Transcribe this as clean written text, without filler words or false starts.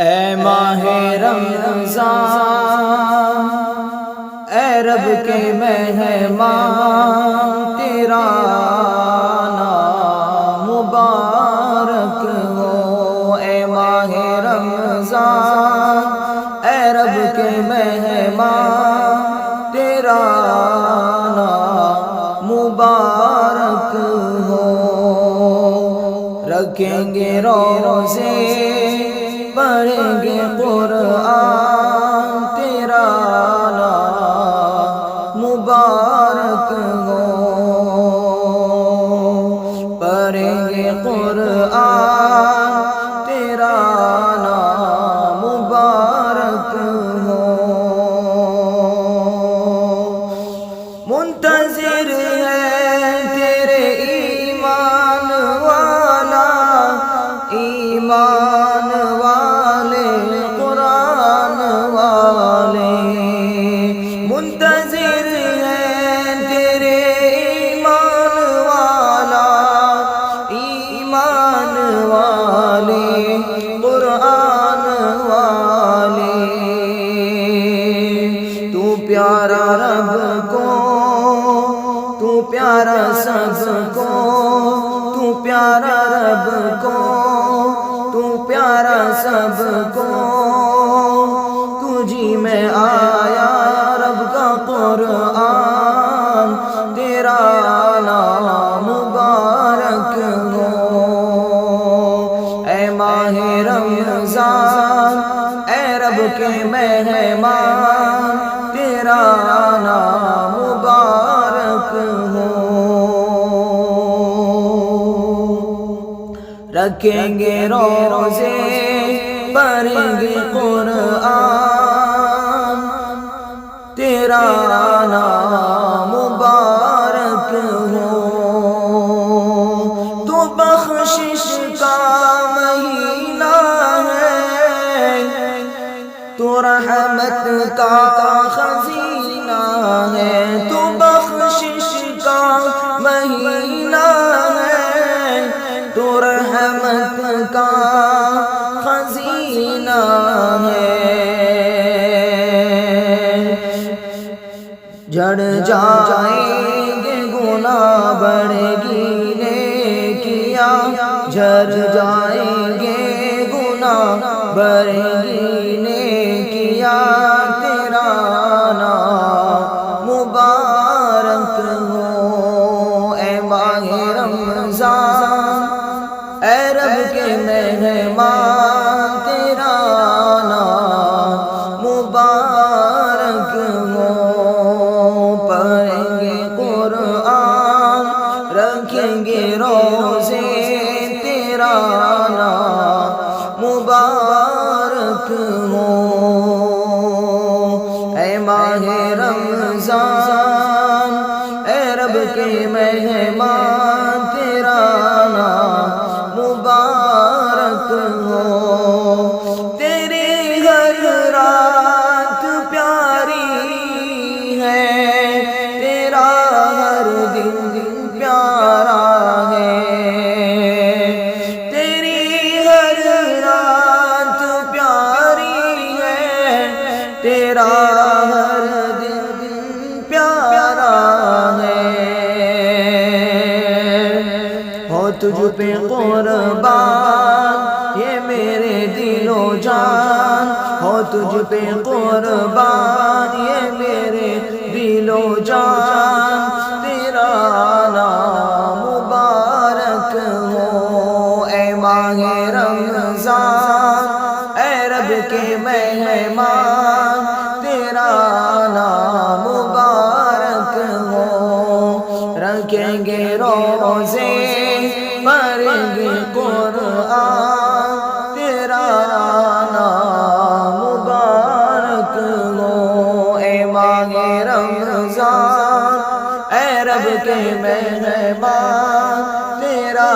اے ماہ رمضان، اے رب کے مہمان، تیرا نام مبارک ہو۔ اے ماہ رمضان، اے رب کے مہمان، تیرا نام مبارک ہو۔ رکھیں گے روزے، پڑھیں گے قرآن، تیرا نام مبارک ہو۔ پڑھیں گے قرآن، تیرا نام مبارک ہو۔ منتظر ہے تیرے ایمان والا، ایمان والے قرآن والے۔ منتظر ہے تیرے ایمان والا، ایمان والے قرآن والے۔ تو پیارا رب کو، تو پیارا سب کو، تو پیارا رب کو، تو پیارا سب کو۔ تجھی میں آیا رب کا قرآن، تیرا نام مبارک ہو۔ اے ماہ رمضان، اے رب کے مہمان، تیرا نام مبارک ہو۔ رکھیں گے روزے، پڑھیں گے قرآن، تیرا نام مبارک ہو۔ تو بخشش کا مہینہ ہے، تو رحمت کا خزینہ ہے۔ تو بخشش کا مہینہ ہے، تو رحمت کا خزینہ ہے۔ جڑ جائیں گے گناہ، بڑھے گی نیکیاں، جھڑ جائیں گے گناہ، بڑھے گی نیکیاں، تیرا نام مبارک ہو۔ اے ماہ رمضان، اے رب کے مہمان، تیرا نام مبارک ہو۔ پڑھیں گے قرآن، رکھیں گے روزے، تیرا نام مبارک ہو۔ اے ماہ رمضان، اے رب کے مہمان، تیرا نام مبارک ہو۔ تیری ہر رات پیاری ہے، تیرا ہر دن پیارا ہے۔ تیری ہر رات پیاری ہے، تیرا ہر دن پیارا ہے۔ ہو تجھ پہ قربان یہ میرے دل و جان، ہو تجھ پہ قربان یہ میرے دل و جان، تیرا نام مبارک ہو۔ اے ماہ رمضان، اے رب کے مہمان، تیرا نام مبارک ہو۔ رکھیں گے روزے، پڑھیں گے قرآن، تیرا نام مبارک ہو۔ اے ماہ رمضان، اے رب کے مہمان، تیرا